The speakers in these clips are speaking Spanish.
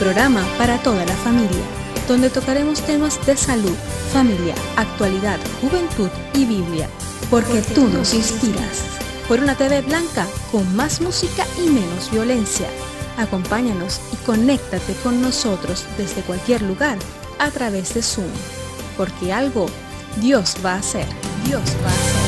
programa para toda la familia, donde tocaremos temas de salud, familia, actualidad, juventud y Biblia, porque tú nos inspiras. Por una TV blanca con más música y menos violencia. Acompáñanos y conéctate con nosotros desde cualquier lugar a través de Zoom, porque algo Dios va a hacer, Dios va a hacer.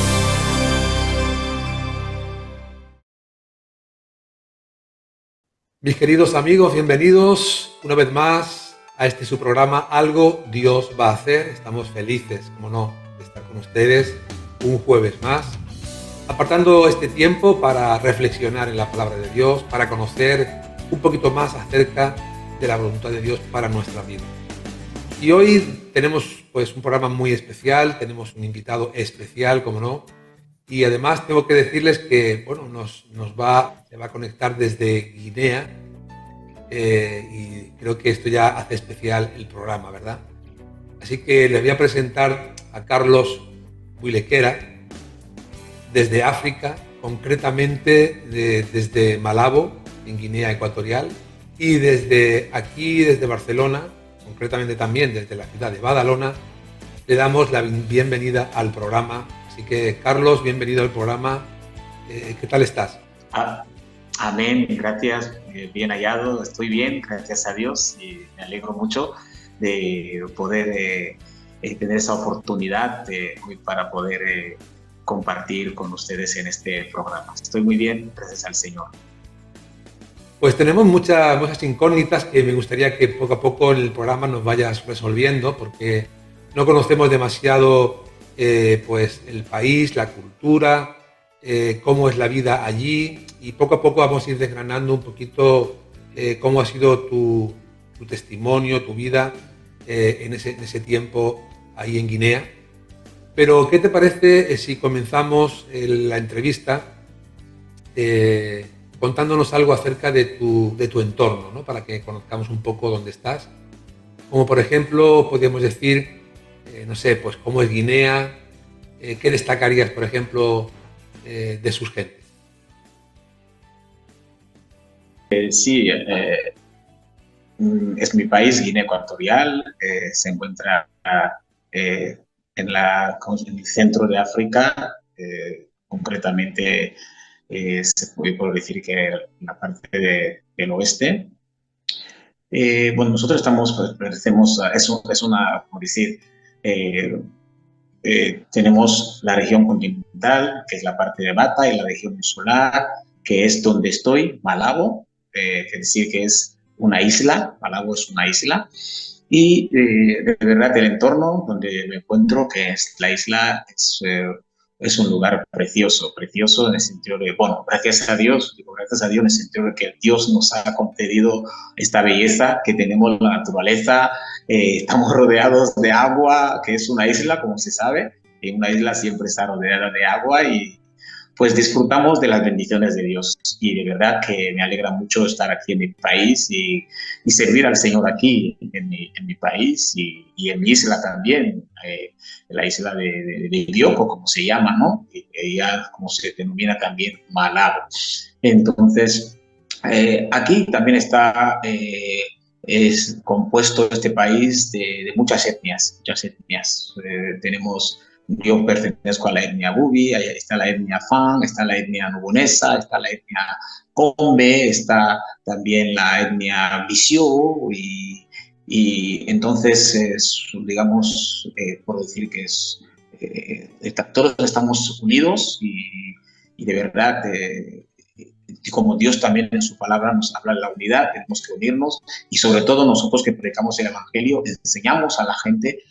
Mis queridos amigos, bienvenidos una vez más a este su programa Algo Dios va a hacer. Estamos felices, como no, de estar con ustedes un jueves más, apartando este tiempo para reflexionar en la palabra de Dios, para conocer un poquito más acerca de la voluntad de Dios para nuestra vida. Y hoy tenemos pues un programa muy especial, tenemos un invitado especial, como no, y además tengo que decirles que bueno, se va a conectar desde Guinea, y creo que esto ya hace especial el programa, ¿verdad? Así que les voy a presentar a Carlos Builequera desde África, concretamente desde Malabo, en Guinea Ecuatorial, y desde aquí, desde Barcelona, concretamente también desde la ciudad de Badalona, le damos la bienvenida al programa. Así que, Carlos, bienvenido al programa. ¿Qué tal estás? Amén, gracias, bien hallado, estoy bien, gracias a Dios, y me alegro mucho de poder tener esa oportunidad hoy para poder compartir con ustedes en este programa. Estoy muy bien, gracias al Señor. Pues tenemos muchas incógnitas que me gustaría que poco a poco en el programa nos vayas resolviendo, porque no conocemos demasiado pues el país, la cultura, cómo es la vida allí, y poco a poco vamos a ir desgranando un poquito cómo ha sido tu testimonio, tu vida en ese tiempo ahí en Guinea. Pero, ¿qué te parece si comenzamos la entrevista contándonos algo acerca de tu entorno, ¿no? Para que conozcamos un poco dónde estás? Como por ejemplo, podríamos decir, no sé, pues cómo es Guinea, ¿qué destacarías, por ejemplo, de sus gentes? Sí, es mi país, Guinea Ecuatorial, se encuentra en el centro de África, concretamente se puede decir que la parte del oeste. Bueno, nosotros pertenecemos es una, como decir, tenemos la región continental, que es la parte de Bata, y la región insular, que es donde estoy, Malabo, es decir, que es una isla, Malabo es una isla, y de verdad el entorno donde me encuentro, que es la isla, es un lugar precioso, precioso en el sentido de, bueno, gracias a Dios en el sentido de que Dios nos ha concedido esta belleza, que tenemos la naturaleza, estamos rodeados de agua, que es una isla, como se sabe, y una isla siempre está rodeada de agua, y pues disfrutamos de las bendiciones de Dios, y de verdad que me alegra mucho estar aquí en mi país y servir al Señor aquí en mi país y en mi isla también, la isla de Bioko, como se llama, ¿no? Y ya como se denomina también Malabo. Entonces, aquí también está, es compuesto este país de muchas etnias, muchas etnias. Yo pertenezco a la etnia Bubi, ahí está la etnia Fan, está la etnia Nubonesa, está la etnia Combe, está también la etnia Bisio, y entonces, digamos, por decir que todos estamos unidos y de verdad, como Dios también en su palabra nos habla de la unidad, tenemos que unirnos, y sobre todo nosotros que predicamos el Evangelio, enseñamos a la gente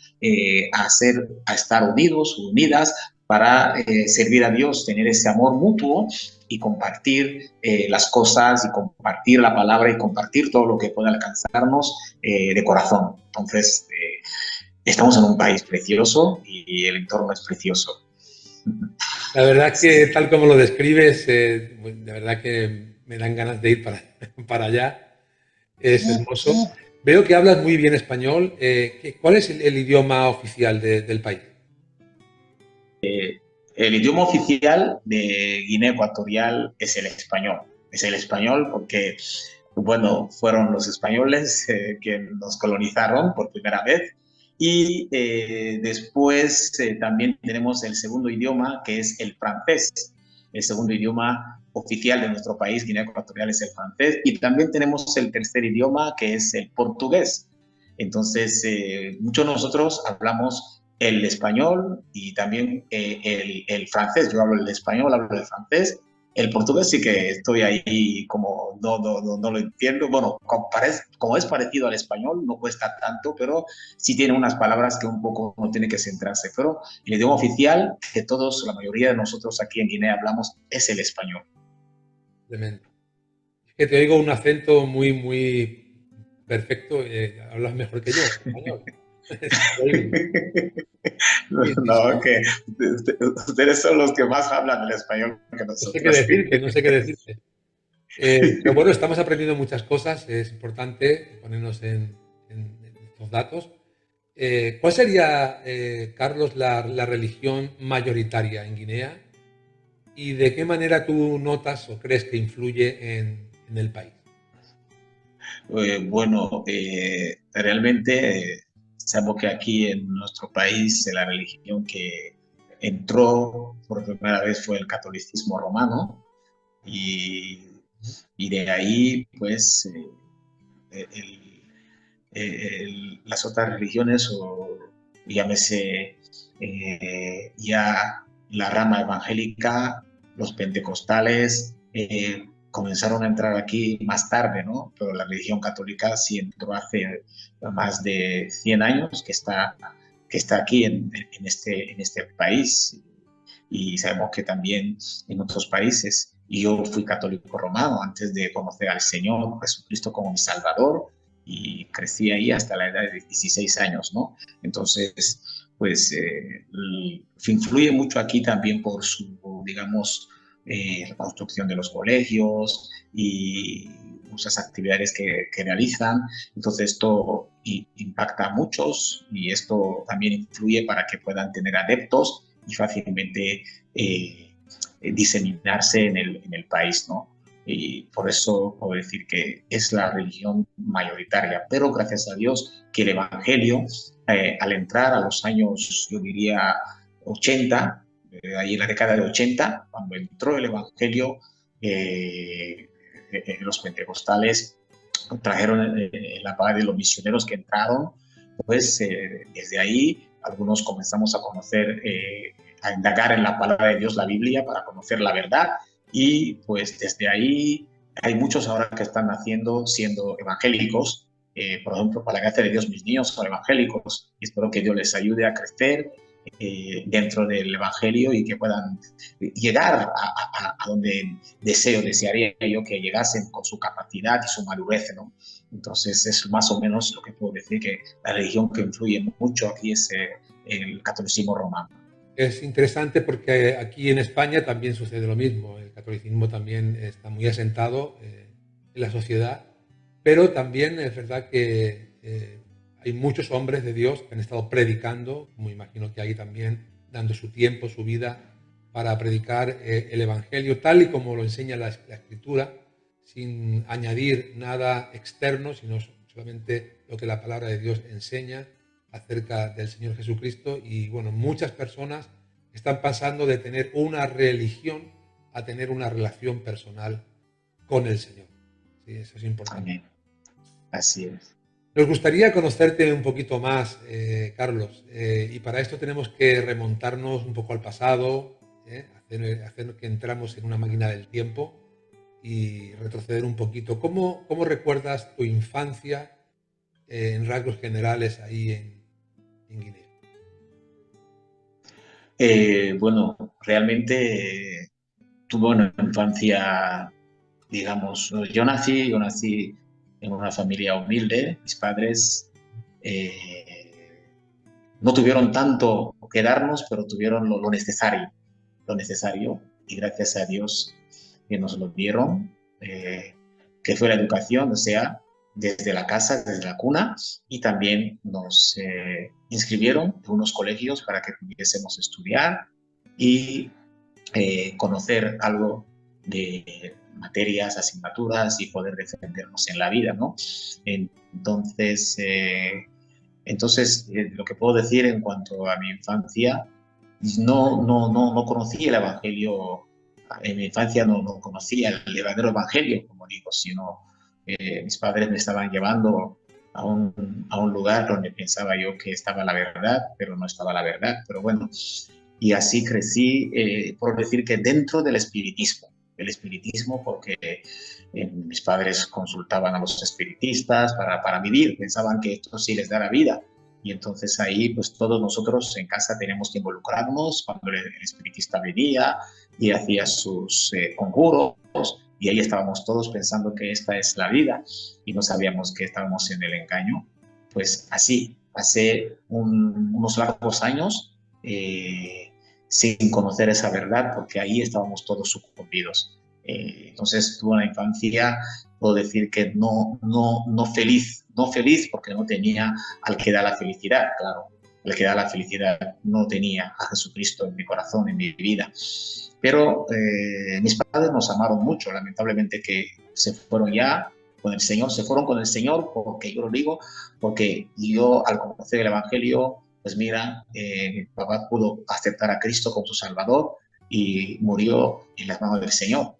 a estar unidos, unidas, para servir a Dios, tener ese amor mutuo y compartir las cosas y compartir la palabra y compartir todo lo que pueda alcanzarnos de corazón. Entonces, estamos en un país precioso y el entorno es precioso. La verdad que tal como lo describes, de verdad que me dan ganas de ir para allá. Es hermoso. Veo que hablas muy bien español. ¿Cuál es el idioma oficial del país? El idioma oficial de Guinea Ecuatorial es el español. Es el español porque Bueno, fueron los españoles que nos colonizaron por primera vez y después también tenemos el segundo idioma, que es el francés. El segundo idioma oficial de nuestro país, Guinea Ecuatorial, es el francés. Y también tenemos el tercer idioma, que es el portugués. Entonces, muchos de nosotros hablamos el español y también el francés. Yo hablo el español, hablo el francés. El portugués sí que estoy ahí como no lo entiendo. Bueno, como es parecido al español, no cuesta tanto, pero sí tiene unas palabras que un poco no tiene que centrarse. Pero el idioma oficial que todos, la mayoría de nosotros aquí en Guinea hablamos es el español. Tremendo. Es que te oigo un acento muy, muy perfecto. Hablas mejor que yo, español. Es increíble. Sí, sí, No, sí. que ustedes son los que más hablan el español que No sé qué nosotros. decirte, no sé qué decirte. Pero bueno, estamos aprendiendo muchas cosas. Es importante ponernos en estos datos. ¿Cuál sería, Carlos, la religión mayoritaria en Guinea? ¿Y de qué manera tú notas o crees que influye en el país? Bueno, realmente sabemos que aquí en nuestro país la religión que entró por primera vez fue el catolicismo romano y, y de ahí pues las otras religiones o llámese ya la rama evangélica, los pentecostales, comenzaron a entrar aquí más tarde, ¿no? Pero la religión católica sí entró hace más de 100 años que está aquí en este país. Y sabemos que también en otros países, y yo fui católico romano antes de conocer al Señor Jesucristo como mi Salvador, y crecí ahí hasta la edad de 16 años, ¿no? Entonces, pues influye mucho aquí también por su, digamos, la construcción de los colegios y muchas actividades que realizan. Entonces, esto impacta a muchos y esto también influye para que puedan tener adeptos y fácilmente diseminarse en el país, ¿no? Y por eso puedo decir que es la religión mayoritaria, pero gracias a Dios que el Evangelio, al entrar a los años, yo diría, 80, ahí en la década de 80, cuando entró el Evangelio, los pentecostales trajeron la paz de los misioneros que entraron, pues desde ahí algunos comenzamos a conocer, a indagar en la palabra de Dios, la Biblia, para conocer la verdad y pues desde ahí hay muchos ahora que están naciendo siendo evangélicos. Por ejemplo, para la gracia de Dios, mis niños son evangélicos y espero que Dios les ayude a crecer dentro del Evangelio y que puedan llegar a donde desearía yo que llegasen con su capacidad y su madurez, ¿no? Entonces es más o menos lo que puedo decir, que la religión que influye mucho aquí es el catolicismo romano. Es interesante porque aquí en España también sucede lo mismo. El catolicismo también está muy asentado en la sociedad, pero también es verdad que hay muchos hombres de Dios que han estado predicando, como imagino que hay también, dando su tiempo, su vida para predicar el Evangelio tal y como lo enseña la Escritura, sin añadir nada externo, sino solamente lo que la palabra de Dios enseña acerca del Señor Jesucristo. Y bueno, muchas personas están pasando de tener una religión a tener una relación personal con el Señor. Sí, eso es importante. Amén. Así es. Nos gustaría conocerte un poquito más, Carlos, y para esto tenemos que remontarnos un poco al pasado, hacer que entramos en una máquina del tiempo y retroceder un poquito. ¿Cómo recuerdas tu infancia en rasgos generales ahí en Guinea? Bueno, realmente tuve una infancia, digamos, yo nací en una familia humilde. Mis padres no tuvieron tanto que darnos, pero tuvieron lo necesario, y gracias a Dios que nos lo dieron, que fue la educación, o sea, desde la casa, desde la cuna, y también nos inscribieron en unos colegios para que pudiésemos estudiar y conocer algo de materias, asignaturas y poder defendernos en la vida, ¿no? Entonces, lo que puedo decir en cuanto a mi infancia, no conocí el Evangelio. En mi infancia no conocía el verdadero Evangelio, como digo, sino mis padres me estaban llevando a un lugar donde pensaba yo que estaba la verdad, pero no estaba la verdad. Pero bueno, y así crecí, por decir que dentro del espiritismo. El espiritismo porque mis padres consultaban a los espiritistas para vivir, pensaban que esto sí les dará vida. Y entonces ahí, pues todos nosotros en casa teníamos que involucrarnos cuando el espiritista venía y hacía sus conjuros, y ahí estábamos todos pensando que esta es la vida y no sabíamos que estábamos en el engaño. Pues así, pasé unos largos años sin conocer esa verdad, porque ahí estábamos todos sucumbidos. Entonces tuve una infancia, puedo decir que no feliz porque no tenía al que da la felicidad, claro. El que da la felicidad no tenía a Jesucristo en mi corazón, en mi vida. Pero mis padres nos amaron mucho, lamentablemente que se fueron ya con el Señor, se fueron con el Señor, porque yo lo digo, porque yo al conocer el Evangelio, pues mira, mi papá pudo aceptar a Cristo como su Salvador y murió en las manos del Señor.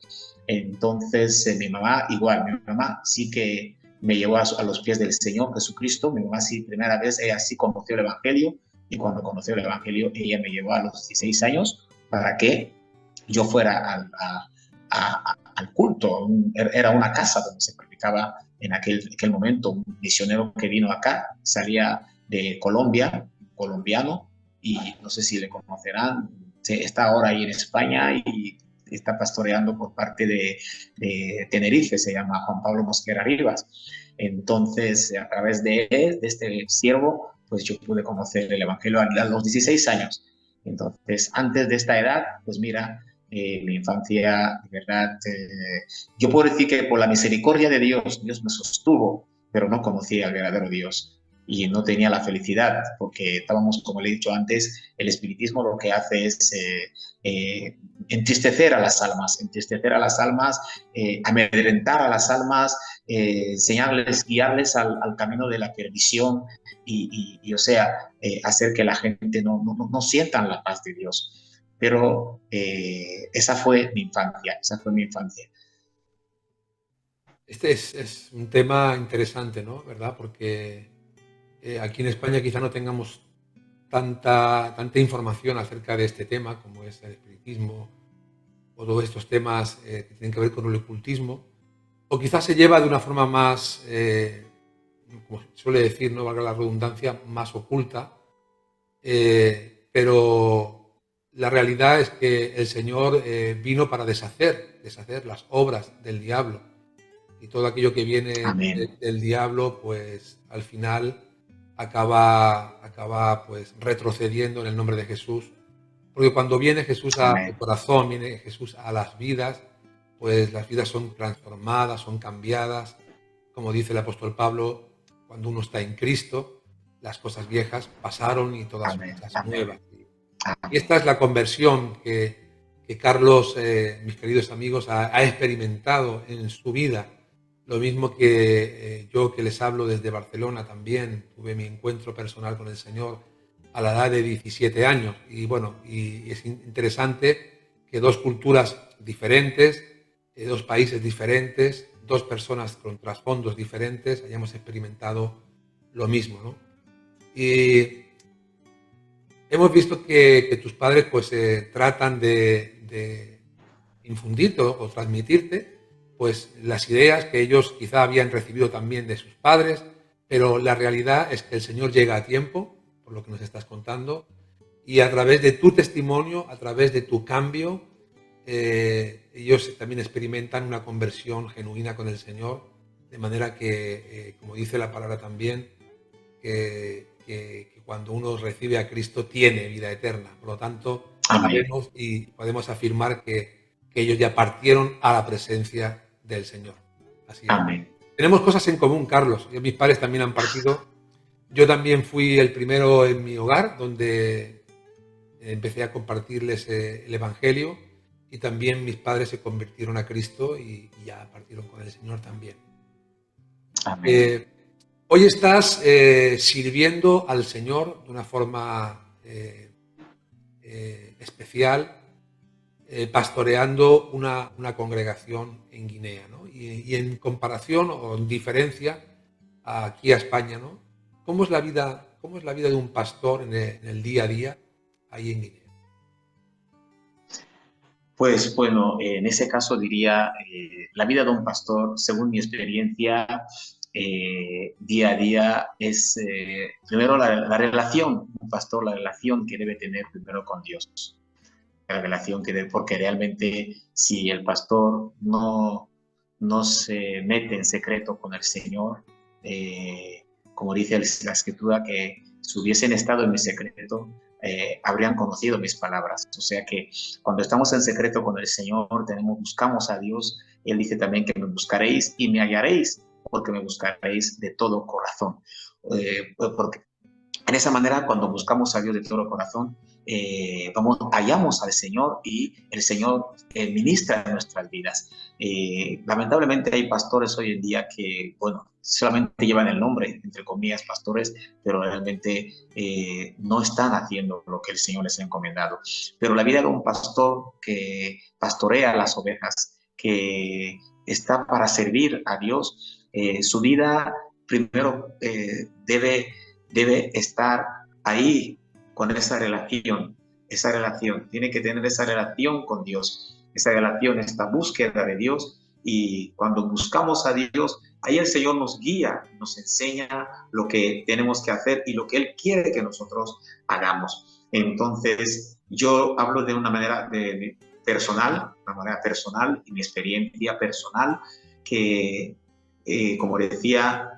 Entonces mi mamá igual, mi mamá sí que me llevó a los pies del Señor Jesucristo. Mi mamá sí, primera vez, ella sí conoció el Evangelio, y cuando conoció el Evangelio, ella me llevó a los 16 años para que yo fuera al culto. Era una casa donde se practicaba en aquel momento. Un misionero que vino acá, salía de Colombia, colombiano, y no sé si le conocerán, está ahora ahí en España y está pastoreando por parte de Tenerife, se llama Juan Pablo Mosquera Rivas. Entonces, a través de él, de este siervo, pues yo pude conocer el Evangelio a los 16 años. Entonces, antes de esta edad, pues mira, mi infancia, de verdad, yo puedo decir que por la misericordia de Dios, Dios me sostuvo, pero no conocía al verdadero Dios y no tenía la felicidad, porque estábamos, como le he dicho antes, el espiritismo lo que hace es entristecer a las almas, amedrentar a las almas, enseñarles, guiarles al camino de la perdición y o sea, hacer que la gente no sientan la paz de Dios. Pero esa fue mi infancia. Este es un tema interesante, ¿no? ¿Verdad? Porque aquí en España quizá no tengamos tanta información acerca de este tema, como es el espiritismo o todos estos temas que tienen que ver con el ocultismo, o quizás se lleva de una forma más, como suele decir, no valga la redundancia, más oculta, pero la realidad es que el Señor vino para deshacer las obras del diablo, y todo aquello que viene del diablo, pues al final acaba pues retrocediendo en el nombre de Jesús, porque cuando viene Jesús al corazón, viene Jesús a las vidas, pues las vidas son transformadas, son cambiadas. Como dice el apóstol Pablo, cuando uno está en Cristo, las cosas viejas pasaron y todas son cosas nuevas. Y esta es la conversión que Carlos, mis queridos amigos, ha experimentado en su vida. Lo mismo que yo, que les hablo desde Barcelona, también tuve mi encuentro personal con el Señor a la edad de 17 años. Y bueno, y es interesante que dos culturas diferentes, dos países diferentes, dos personas con trasfondos diferentes hayamos experimentado lo mismo, ¿no? Y hemos visto que tus padres pues tratan de infundirte o transmitirte pues las ideas que ellos quizá habían recibido también de sus padres, pero la realidad es que el Señor llega a tiempo, por lo que nos estás contando, y a través de tu testimonio, a través de tu cambio, ellos también experimentan una conversión genuina con el Señor, de manera que, como dice la palabra también, que cuando uno recibe a Cristo tiene vida eterna. Por lo tanto, sabemos y podemos afirmar que ellos ya partieron a la presencia del Señor. Así es. Amén. Tenemos cosas en común, Carlos. Mis padres también han partido. Yo también fui el primero en mi hogar, donde empecé a compartirles el Evangelio. y también mis padres se convirtieron a Cristo y ya partieron con el Señor también. Amén. Hoy estás sirviendo al Señor de una forma especial, pastoreando una congregación en Guinea, ¿no? Y en comparación o en diferencia aquí a España, ¿no? ¿Cómo es la vida de un pastor en el día a día ahí en Guinea? Pues bueno, en ese caso diría, la vida de un pastor, según mi experiencia, día a día es, primero la relación, un pastor, la relación que debe tener primero con Dios. La relación que debe, porque realmente si el pastor no se mete en secreto con el Señor, como dice la Escritura, que si hubiesen estado en mi secreto, habrían conocido mis palabras. O sea que cuando estamos en secreto con el Señor, buscamos a Dios. Él dice también que me buscaréis y me hallaréis, porque me buscaréis de todo corazón. Porque en esa manera, cuando buscamos a Dios de todo corazón, hallamos al Señor y el Señor ministra en nuestras vidas. Lamentablemente hay pastores hoy en día que, bueno, solamente llevan el nombre, entre comillas, pastores, pero realmente no están haciendo lo que el Señor les ha encomendado. Pero la vida de un pastor que pastorea las ovejas, que está para servir a Dios, su vida primero debe estar ahí con esa relación, tiene que tener esa relación con Dios, esa relación, esta búsqueda de Dios, y cuando buscamos a Dios, ahí el Señor nos guía, nos enseña lo que tenemos que hacer y lo que Él quiere que nosotros hagamos. Entonces, yo hablo de una manera personal y mi experiencia personal, que, como decía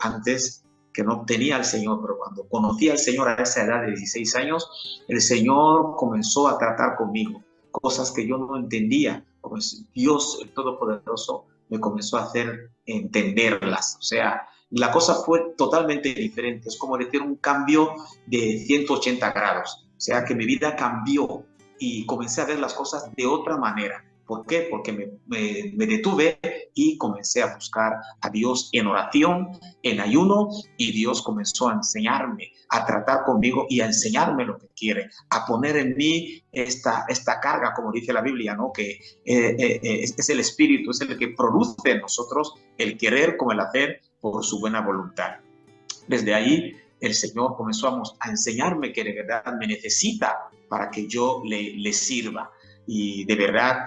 antes, que no tenía al Señor, pero cuando conocí al Señor a esa edad de 16 años, el Señor comenzó a tratar conmigo, cosas que yo no entendía, como Dios el Todopoderoso me comenzó a hacer entenderlas. O sea, la cosa fue totalmente diferente, es como decir un cambio de 180 grados, o sea, que mi vida cambió y comencé a ver las cosas de otra manera. ¿Por qué? Porque me detuve y comencé a buscar a Dios en oración, en ayuno, y Dios comenzó a enseñarme, a tratar conmigo y a enseñarme lo que quiere, a poner en mí esta carga, como dice la Biblia, ¿no? Que es el Espíritu, es el que produce en nosotros el querer como el hacer por su buena voluntad. Desde ahí el Señor comenzó a enseñarme que de verdad me necesita para que yo le sirva. Y de verdad,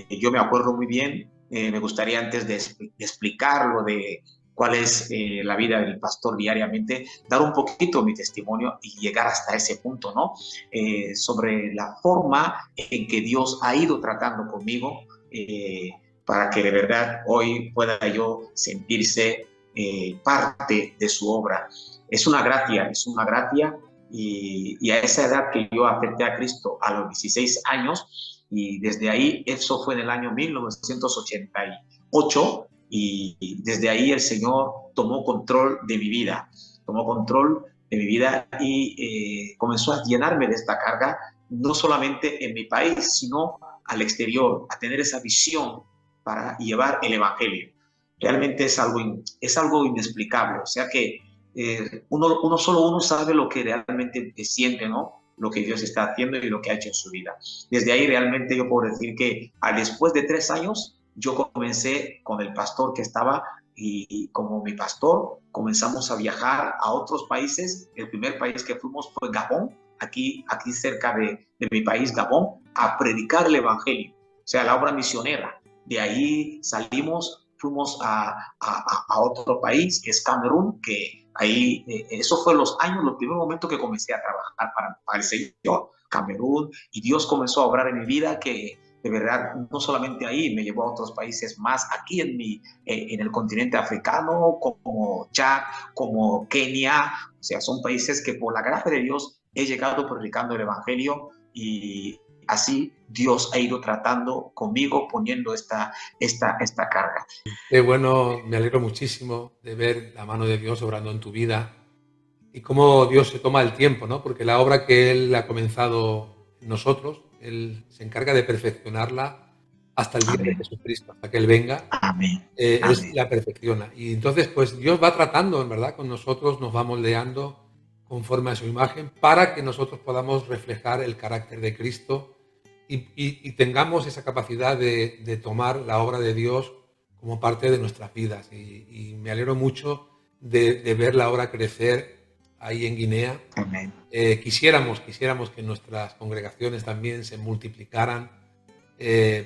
yo me acuerdo muy bien, me gustaría antes de explicarlo de cuál es la vida del pastor diariamente, dar un poquito mi testimonio y llegar hasta ese punto, ¿no? Sobre la forma en que Dios ha ido tratando conmigo, para que de verdad hoy pueda yo sentirse parte de su obra. Es una gracia, y a esa edad que yo acepté a Cristo a los 16 años, y desde ahí, eso fue en el año 1988, y desde ahí el Señor tomó control de mi vida, y comenzó a llenarme de esta carga, no solamente en mi país, sino al exterior, a tener esa visión para llevar el Evangelio. Realmente es algo inexplicable, o sea que solo uno sabe lo que realmente siente, ¿no? Lo que Dios está haciendo y lo que ha hecho en su vida. Desde ahí realmente yo puedo decir que después de 3 años yo comencé con el pastor que estaba, y como mi pastor comenzamos a viajar a otros países. El primer país que fuimos fue Gabón, aquí cerca de mi país, Gabón, a predicar el Evangelio, o sea, la obra misionera. De ahí fuimos a otro país, que es Camerún, que ahí, eso fue los primeros momentos que comencé a trabajar para el Señor, Camerún, y Dios comenzó a obrar en mi vida, que de verdad, no solamente ahí, me llevó a otros países más, aquí en el continente africano, como Chad, como Kenia. O sea, son países que por la gracia de Dios he llegado predicando el Evangelio, y así Dios ha ido tratando conmigo, poniendo esta carga. Qué bueno, me alegro muchísimo de ver la mano de Dios obrando en tu vida y cómo Dios se toma el tiempo, ¿no? Porque la obra que Él ha comenzado en nosotros, Él se encarga de perfeccionarla hasta el día de Jesucristo, hasta que Él venga. Amén. Él Amén. la perfecciona. Y entonces, pues Dios va tratando, en verdad, con nosotros, nos va moldeando conforme a su imagen para que nosotros podamos reflejar el carácter de Cristo y tengamos esa capacidad de tomar la obra de Dios como parte de nuestras vidas. Y me alegro mucho de ver la obra crecer ahí en Guinea. Amén. Quisiéramos que nuestras congregaciones también se multiplicaran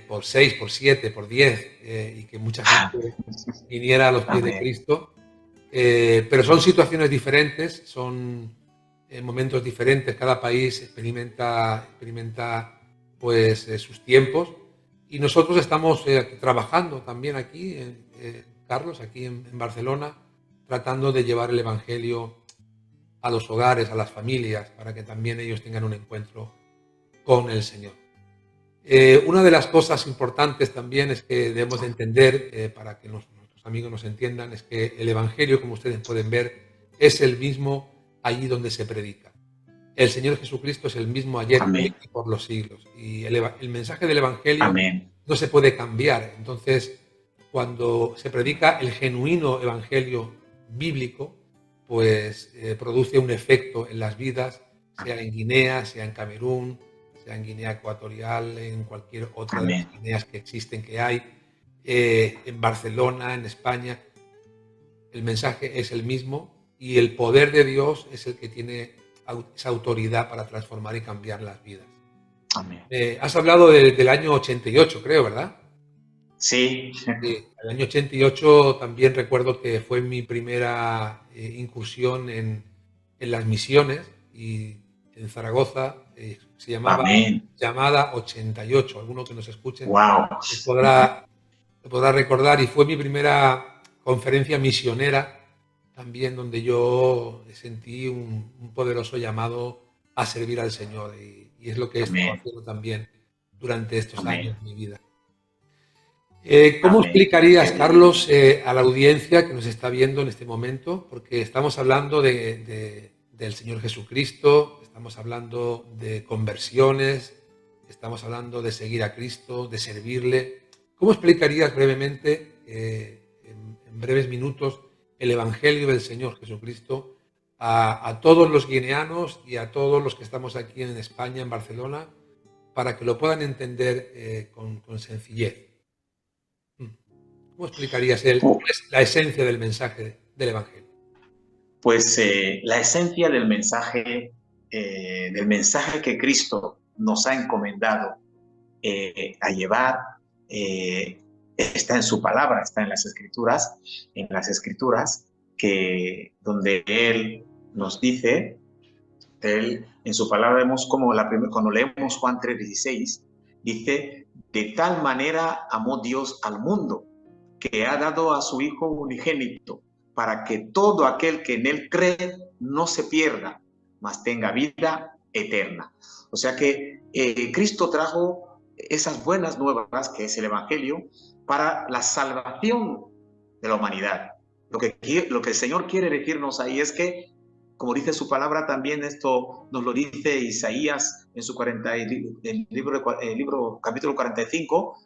por 6, por 7, por 10, y que mucha gente viniera a los pies de Amén. Cristo. Pero son situaciones diferentes, son momentos diferentes, cada país experimenta pues sus tiempos, y nosotros estamos trabajando también aquí, Carlos, aquí en Barcelona, tratando de llevar el Evangelio a los hogares, a las familias, para que también ellos tengan un encuentro con el Señor. Una de las cosas importantes también es que debemos de entender, para que nuestros amigos nos entiendan, es que el Evangelio, como ustedes pueden ver, es el mismo allí donde se predica. El Señor Jesucristo es el mismo ayer, hoy y por los siglos. Y el mensaje del Evangelio Amén. no se puede cambiar. Entonces, cuando se predica el genuino Evangelio bíblico, pues produce un efecto en las vidas, sea en Guinea, sea en Camerún, sea en Guinea Ecuatorial, en cualquier otra de las Guineas que existen, que hay, en Barcelona, en España. El mensaje es el mismo y el poder de Dios es el que tiene esa autoridad para transformar y cambiar las vidas. Amén. Has hablado del año 88, creo, ¿verdad? Sí. Sí, el año 88 también recuerdo que fue mi primera incursión en las misiones, y en Zaragoza se llamaba Amén. Llamada 88. Alguno que nos escuchen Wow. lo podrá recordar, y fue mi primera conferencia misionera también, donde yo sentí un poderoso llamado a servir al Señor, y es lo que he estado Amén. haciendo también durante estos Amén. años de mi vida. ¿Cómo Amén. explicarías, Carlos, a la audiencia que nos está viendo en este momento? Porque estamos hablando del Señor Jesucristo, estamos hablando de conversiones, estamos hablando de seguir a Cristo, de servirle. ¿Cómo explicarías brevemente, en breves minutos, el Evangelio del Señor Jesucristo a todos los guineanos y a todos los que estamos aquí en España, en Barcelona, para que lo puedan entender con sencillez? ¿Cómo explicarías la esencia del mensaje del Evangelio? Pues la esencia del mensaje que Cristo nos ha encomendado a llevar, está en su palabra, está en las escrituras que donde Él nos dice, en su palabra vemos como cuando leemos Juan 3:16, dice: de tal manera amó Dios al mundo, que ha dado a su Hijo unigénito, para que todo aquel que en Él cree no se pierda, mas tenga vida eterna. O sea que Cristo trajo esas buenas nuevas, que es el Evangelio, para la salvación de la humanidad. Lo que el Señor quiere decirnos ahí es que, como dice su palabra también, esto nos lo dice Isaías en su libro capítulo 45,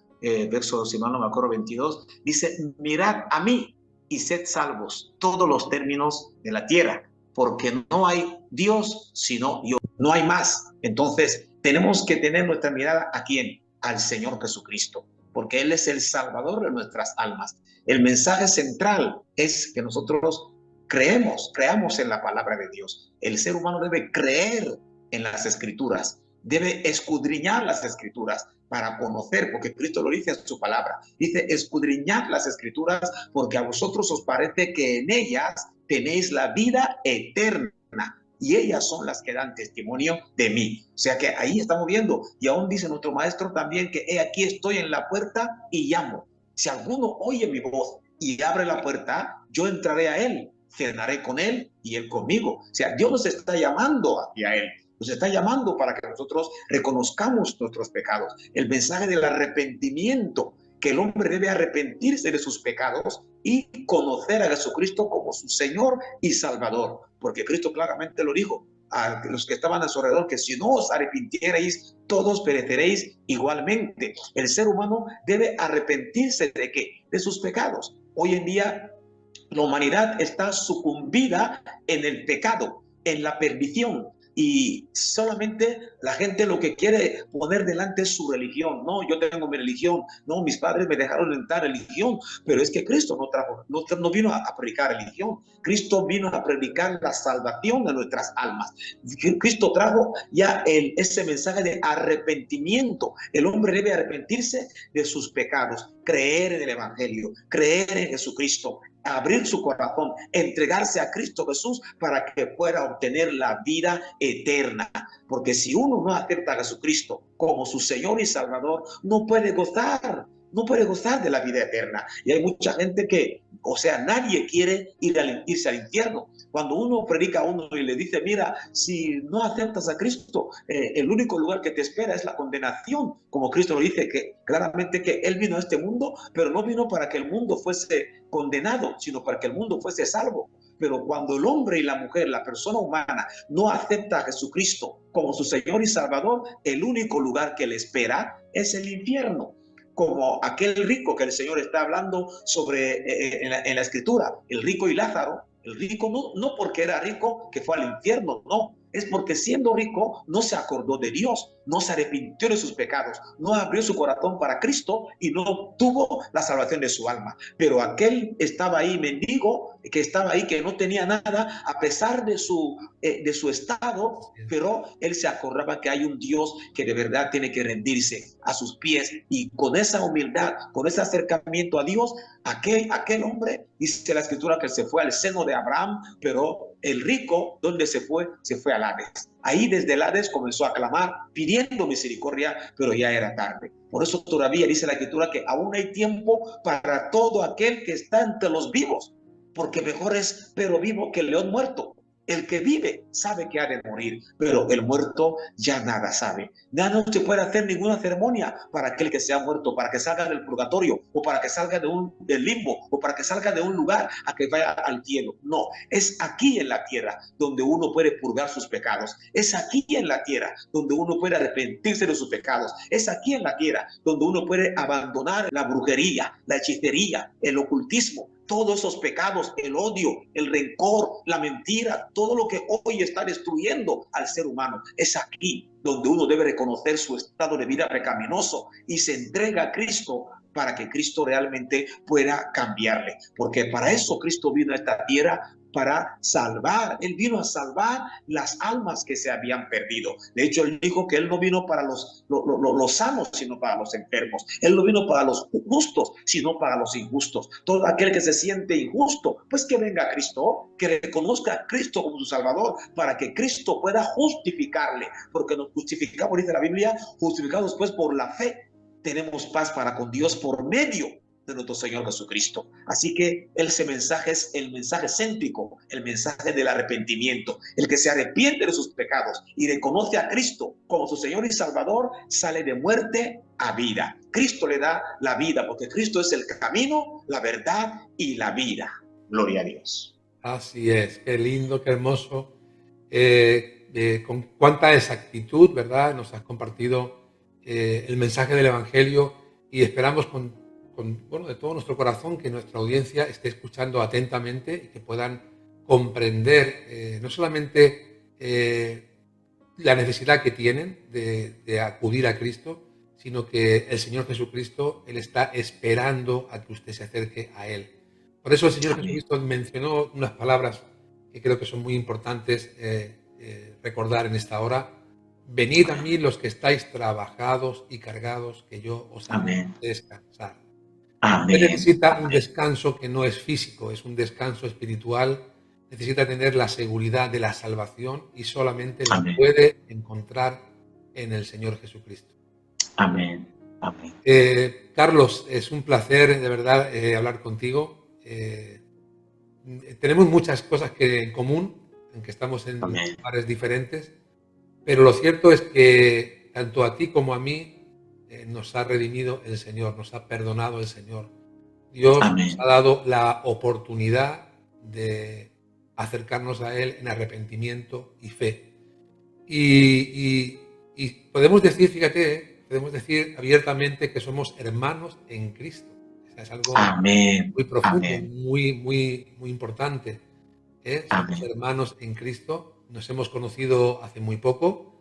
verso, si mal no me acuerdo, 22, dice: mirad a mí y sed salvos todos los términos de la tierra, porque no hay Dios sino yo, no hay más. Entonces tenemos que tener nuestra mirada ¿a quién? Al Señor Jesucristo, porque Él es el Salvador de nuestras almas. El mensaje central es que nosotros creamos en la palabra de Dios. El ser humano debe creer en las Escrituras, debe escudriñar las Escrituras para conocer, porque Cristo lo dice en su palabra. Dice: escudriñad las Escrituras, porque a vosotros os parece que en ellas tenéis la vida eterna, y ellas son las que dan testimonio de mí. O sea que ahí estamos viendo, y aún dice nuestro maestro también, que he aquí estoy en la puerta y llamo. Si alguno oye mi voz y abre la puerta, yo entraré a él, cenaré con él y él conmigo. O sea, Dios nos está llamando hacia él. Nos está llamando para que nosotros reconozcamos nuestros pecados. El mensaje del arrepentimiento, que el hombre debe arrepentirse de sus pecados y conocer a Jesucristo como su Señor y Salvador. Porque Cristo claramente lo dijo: a los que estaban a su alrededor que si no os arrepintierais, todos pereceréis igualmente. El ser humano debe arrepentirse ¿de qué? De sus pecados. Hoy en día la humanidad está sucumbida en el pecado, en la perdición. Y solamente la gente lo que quiere poner delante es su religión. No, yo tengo mi religión. No, mis padres me dejaron entrar religión. Pero es que Cristo no vino a predicar religión. Cristo vino a predicar la salvación de nuestras almas. Cristo trajo ya ese mensaje de arrepentimiento. El hombre debe arrepentirse de sus pecados, creer en el Evangelio, creer en Jesucristo, abrir su corazón, entregarse a Cristo Jesús para que pueda obtener la vida eterna. Porque si uno no acepta a Jesucristo como su Señor y Salvador, no puede gozar de la vida eterna. Y hay mucha gente que, o sea, nadie quiere irse al infierno. Cuando uno predica a uno y le dice, mira, si no aceptas a Cristo, el único lugar que te espera es la condenación. Como Cristo lo dice, que claramente que Él vino a este mundo, pero no vino para que el mundo fuese condenado, sino para que el mundo fuese salvo. Pero cuando el hombre y la mujer, la persona humana, no acepta a Jesucristo como su Señor y Salvador, el único lugar que le espera es el infierno. Como aquel rico que el Señor está hablando sobre en la Escritura, el rico y Lázaro. El rico no porque era rico que fue al infierno, no. Es porque siendo rico no se acordó de Dios, no se arrepintió de sus pecados, no abrió su corazón para Cristo y no obtuvo la salvación de su alma. Pero aquel estaba ahí, mendigo, que estaba ahí, que no tenía nada, a pesar de su estado, pero él se acordaba que hay un Dios que de verdad tiene que rendirse a sus pies, y con esa humildad, con ese acercamiento a Dios, aquel hombre, dice la Escritura que se fue al seno de Abraham, pero el rico, ¿dónde se fue? Se fue al Hades. Ahí desde el Hades comenzó a clamar, pidiendo misericordia, pero ya era tarde. Por eso todavía dice la Escritura que aún hay tiempo para todo aquel que está entre los vivos, porque mejor es perro vivo que el león muerto. El que vive sabe que ha de morir, pero el muerto ya nada sabe. Ya no se puede hacer ninguna ceremonia para aquel que se ha muerto, para que salga del purgatorio, o para que salga del limbo, o para que salga de un lugar a que vaya al cielo. No, es aquí en la tierra donde uno puede purgar sus pecados. Es aquí en la tierra donde uno puede arrepentirse de sus pecados. Es aquí en la tierra donde uno puede abandonar la brujería, la hechicería, el ocultismo, todos esos pecados, el odio, el rencor, la mentira, todo lo que hoy está destruyendo al ser humano. Es aquí donde uno debe reconocer su estado de vida pecaminoso y se entrega a Cristo para que Cristo realmente pueda cambiarle. Porque para eso Cristo vino a esta tierra, para salvar. Él vino a salvar las almas que se habían perdido. De hecho, él dijo que él no vino para los sanos, sino para los enfermos. Él no vino para los justos, sino para los injustos. Todo aquel que se siente injusto, pues que venga a Cristo, que reconozca a Cristo como su Salvador, para que Cristo pueda justificarle. Porque nos justificamos, dice la Biblia, justificados pues por la fe, tenemos paz para con Dios por medio de nuestro Señor Jesucristo. Así que ese mensaje es el mensaje céntrico, el mensaje del arrepentimiento. El que se arrepiente de sus pecados y reconoce a Cristo como su Señor y Salvador, sale de muerte a vida. Cristo le da la vida, porque Cristo es el camino, la verdad y la vida. Gloria a Dios. Así es, qué lindo, qué hermoso. Con cuánta exactitud, ¿verdad? Nos has compartido el mensaje del Evangelio, y esperamos de todo nuestro corazón que nuestra audiencia esté escuchando atentamente y que puedan comprender no solamente la necesidad que tienen de acudir a Cristo, sino que el Señor Jesucristo, Él está esperando a que usted se acerque a Él. Por eso el Señor Jesucristo mencionó unas palabras que creo que son muy importantes recordar en esta hora. Venid a mí los que estáis trabajados y cargados, que yo os haré descansar. Usted necesita un descanso que no es físico, es un descanso espiritual. Necesita tener la seguridad de la salvación y solamente la puede encontrar en el Señor Jesucristo. Amén. Amén. Carlos, es un placer de verdad hablar contigo. Tenemos muchas cosas en común, aunque estamos en lugares diferentes, pero lo cierto es que tanto a ti como a mí nos ha redimido el Señor, nos ha perdonado el Señor. Dios nos ha dado la oportunidad de acercarnos a Él en arrepentimiento y fe. Y podemos decir, fíjate, podemos decir abiertamente que somos hermanos en Cristo. O sea, es algo Amén. muy profundo, Amén. muy importante. Somos Amén. hermanos en Cristo, nos hemos conocido hace muy poco,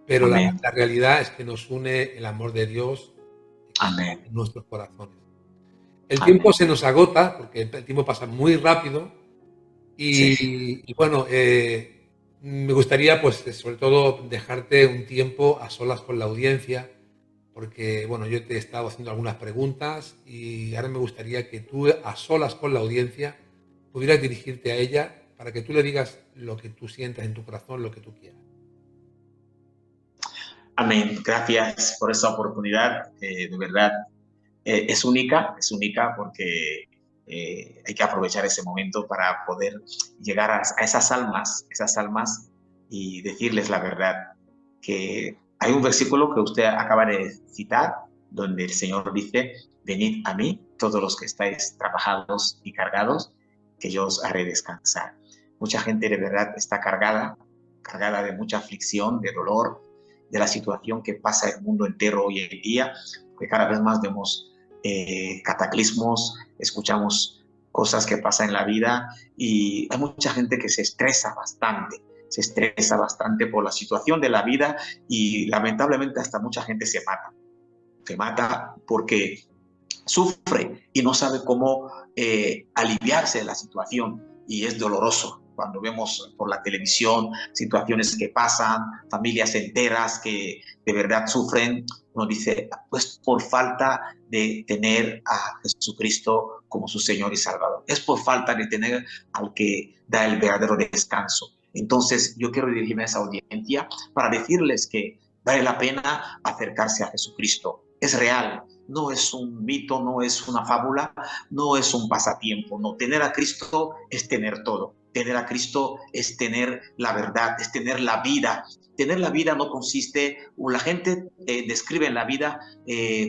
pero Amén. la realidad es que nos une el amor de Dios que está Amén. en nuestros corazones. El tiempo Amén. se nos agota, porque el tiempo pasa muy rápido, Sí. y bueno, me gustaría, pues, sobre todo, dejarte un tiempo a solas con la audiencia, porque, bueno, yo te he estado haciendo algunas preguntas y ahora me gustaría que tú, a solas con la audiencia, pudieras dirigirte a ella para que tú le digas lo que tú sientas en tu corazón, lo que tú quieras. Amén. Gracias por esa oportunidad. De verdad, es única porque hay que aprovechar ese momento para poder llegar a esas almas y decirles la verdad. Que hay un versículo que usted acaba de citar, donde el Señor dice, venid a mí, todos los que estáis trabajados y cargados, que yo os haré descansar. Mucha gente de verdad está cargada de mucha aflicción, de dolor, de la situación que pasa el mundo entero hoy en día, porque cada vez más vemos cataclismos, escuchamos cosas que pasan en la vida y hay mucha gente que se estresa bastante por la situación de la vida y lamentablemente hasta mucha gente se mata porque sufre y no sabe cómo aliviarse de la situación y es doloroso cuando vemos por la televisión situaciones que pasan, familias enteras que de verdad sufren. Uno dice, pues por falta de tener a Jesucristo como su Señor y Salvador. Es por falta de tener al que da el verdadero descanso. Entonces yo quiero dirigirme a esa audiencia para decirles que vale la pena acercarse a Jesucristo. Es real, no es un mito, no es una fábula, no es un pasatiempo. No, tener a Cristo es tener todo. Tener a Cristo es tener la verdad, es tener la vida. Tener la vida no consiste, la gente describe la vida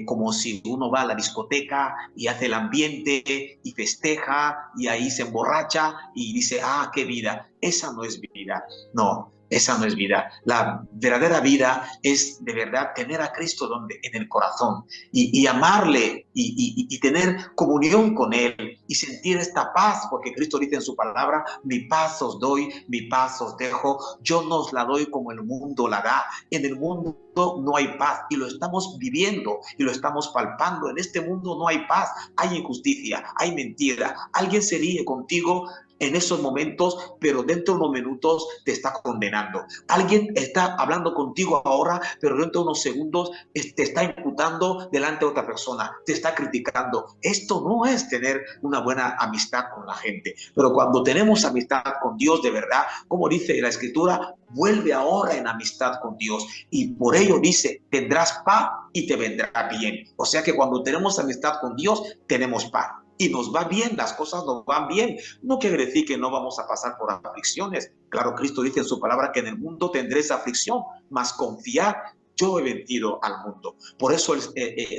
como si uno va a la discoteca y hace el ambiente y festeja y ahí se emborracha y dice, ah, qué vida. Esa no es vida, no. Esa no es vida. La verdadera vida es de verdad tener a Cristo en el corazón y amarle y tener comunión con Él y sentir esta paz, porque Cristo dice en su palabra, mi paz os doy, mi paz os dejo, yo no os la doy como el mundo la da. En el mundo no hay paz y lo estamos viviendo y lo estamos palpando. En este mundo no hay paz, hay injusticia, hay mentira. Alguien se ríe contigo en esos momentos, pero dentro de unos minutos te está condenando. Alguien está hablando contigo ahora, pero dentro de unos segundos te está imputando delante de otra persona, te está criticando. Esto no es tener una buena amistad con la gente, pero cuando tenemos amistad con Dios de verdad, como dice la Escritura, vuelve ahora en amistad con Dios y por ello dice, tendrás paz y te vendrá bien. O sea que cuando tenemos amistad con Dios, tenemos paz. Y nos va bien, las cosas nos van bien. No quiere decir que no vamos a pasar por aflicciones. Claro, Cristo dice en su palabra que en el mundo tendréis aflicción, mas confiad, yo he vencido al mundo. Por eso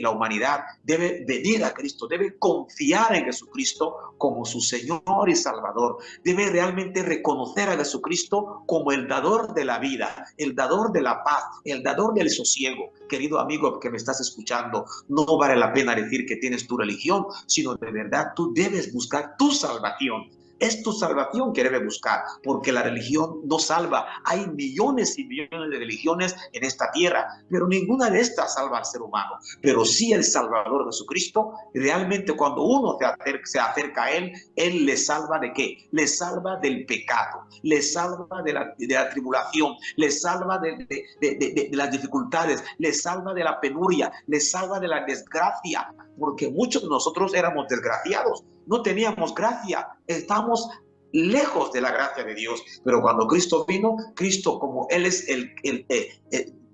la humanidad debe venir a Cristo, debe confiar en Jesucristo como su Señor y Salvador. Debe realmente reconocer a Jesucristo como el dador de la vida, el dador de la paz, el dador del sosiego. Querido amigo que me estás escuchando, no vale la pena decir que tienes tu religión, sino de verdad tú debes buscar tu salvación. Es tu salvación que debe buscar, porque la religión no salva. Hay millones y millones de religiones en esta tierra, pero ninguna de estas salva al ser humano. Pero sí el Salvador Jesucristo, realmente cuando uno se acerca a Él, Él le salva ¿de qué? Le salva del pecado, le salva de la tribulación, le salva de las dificultades, le salva de la penuria, le salva de la desgracia, porque muchos de nosotros éramos desgraciados. No teníamos gracia, estamos lejos de la gracia de Dios, pero cuando Cristo vino, Cristo como Él es Él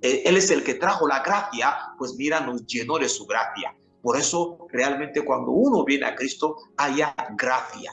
es el que trajo la gracia, pues mira, nos llenó de su gracia. Por eso realmente cuando uno viene a Cristo, haya gracia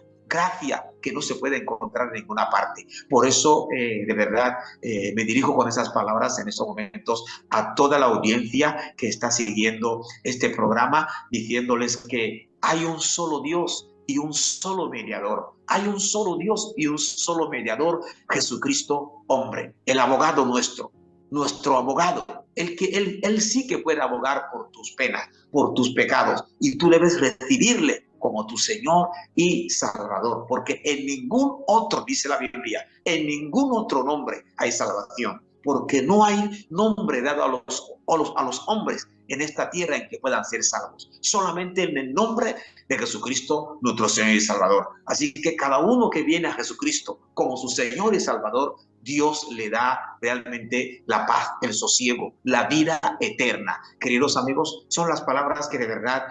que no se puede encontrar en ninguna parte. Por eso, de verdad, me dirijo con esas palabras en estos momentos a toda la audiencia que está siguiendo este programa, diciéndoles que hay un solo Dios y un solo mediador. Hay un solo Dios y un solo mediador, Jesucristo, hombre, el abogado nuestro. nuestro abogado, él sí que puede abogar por tus penas, por tus pecados, y tú debes recibirle como tu Señor y Salvador, porque en ningún otro, dice la Biblia, en ningún otro nombre hay salvación, porque no hay nombre dado a los hombres en esta tierra en que puedan ser salvos, solamente en el nombre de Jesucristo, nuestro Señor y Salvador. Así que cada uno que viene a Jesucristo como su Señor y Salvador, Dios le da realmente la paz, el sosiego, la vida eterna. Queridos amigos, son las palabras que de verdad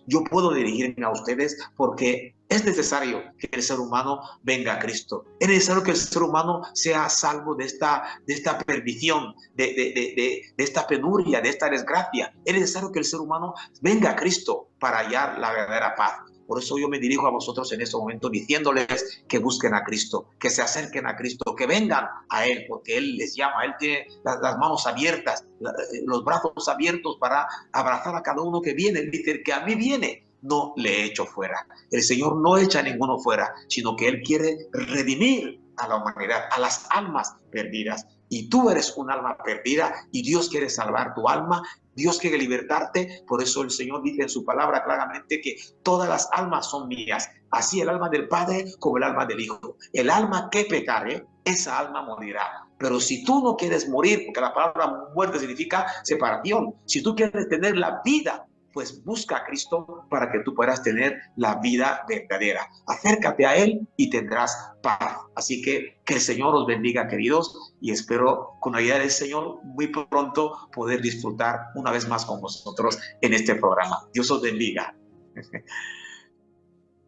yo puedo dirigirme a ustedes, porque es necesario que el ser humano venga a Cristo. Es necesario que el ser humano sea salvo de esta perdición, de esta penuria, de esta desgracia. Es necesario que el ser humano venga a Cristo para hallar la verdadera paz. Por eso yo me dirijo a vosotros en este momento diciéndoles que busquen a Cristo, que se acerquen a Cristo, que vengan a Él, porque Él les llama. Él tiene las manos abiertas, los brazos abiertos para abrazar a cada uno que viene. Él dice: el que a mí viene, no le echo fuera. El Señor no echa a ninguno fuera, sino que Él quiere redimir a la humanidad, a las almas perdidas. Y tú eres un alma perdida y Dios quiere salvar tu alma. Dios quiere libertarte. Por eso el Señor dice en su palabra claramente que todas las almas son mías, así el alma del Padre como el alma del Hijo. El alma que pecare, esa alma morirá. Pero si tú no quieres morir, porque la palabra muerte significa separación, si tú quieres tener la vida, pues busca a Cristo para que tú puedas tener la vida verdadera. Acércate a Él y tendrás paz. Así que el Señor os bendiga, queridos, y espero con la ayuda del Señor muy pronto poder disfrutar una vez más con vosotros en este programa. Dios os bendiga.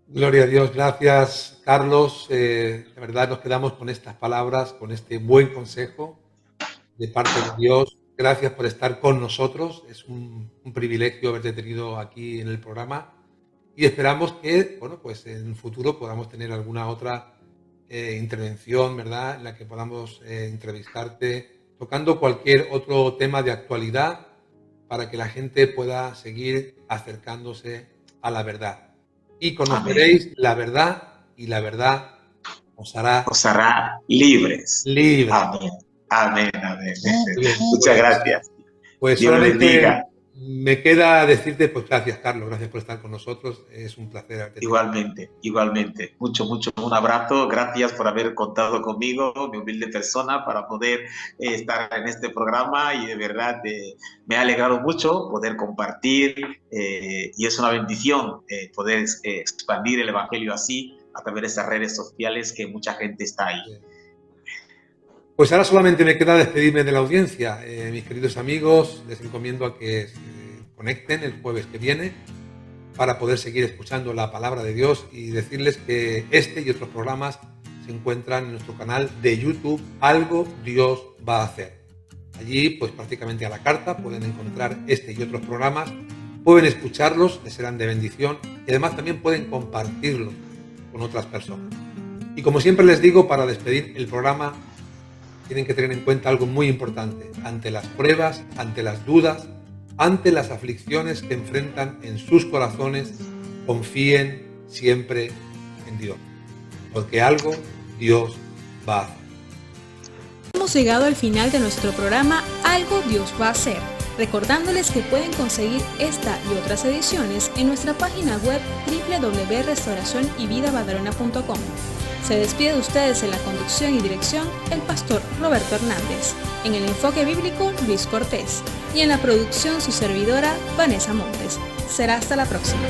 Gloria a Dios, gracias Carlos. De verdad nos quedamos con estas palabras, con este buen consejo de parte de Dios. Gracias por estar con nosotros. Es un privilegio haberte tenido aquí en el programa y esperamos que, bueno, pues en el futuro podamos tener alguna otra intervención, ¿verdad?, en la que podamos entrevistarte tocando cualquier otro tema de actualidad para que la gente pueda seguir acercándose a la verdad. Y conoceréis la verdad y la verdad os hará libres. Libres. Amén. Amén, amén. Bien, muchas gracias. Pues Dios bendiga. Me queda decirte, pues gracias, Carlos, gracias por estar con nosotros. Es un placer haberte tenido. Igualmente. Mucho, un abrazo. Gracias por haber contado conmigo, mi humilde persona, para poder estar en este programa, y de verdad me ha alegrado mucho poder compartir y es una bendición poder expandir el Evangelio así a través de esas redes sociales que mucha gente está ahí. Bien. Pues ahora solamente me queda despedirme de la audiencia. Mis queridos amigos, les encomiendo a que se conecten el jueves que viene para poder seguir escuchando la palabra de Dios, y decirles que este y otros programas se encuentran en nuestro canal de YouTube, Algo Dios va a hacer. Allí, pues prácticamente a la carta, pueden encontrar este y otros programas, pueden escucharlos, les serán de bendición, y además también pueden compartirlos con otras personas. Y como siempre les digo, para despedir el programa, tienen que tener en cuenta algo muy importante. Ante las pruebas, ante las dudas, ante las aflicciones que enfrentan en sus corazones, confíen siempre en Dios, porque algo Dios va a hacer. Hemos llegado al final de nuestro programa Algo Dios va a hacer, recordándoles que pueden conseguir esta y otras ediciones en nuestra página web www.restauracionyvidabadalona.com. Se despide de ustedes en la conducción y dirección el pastor Roberto Hernández, en el enfoque bíblico Luis Cortés y en la producción su servidora Vanessa Montes. Será hasta la próxima.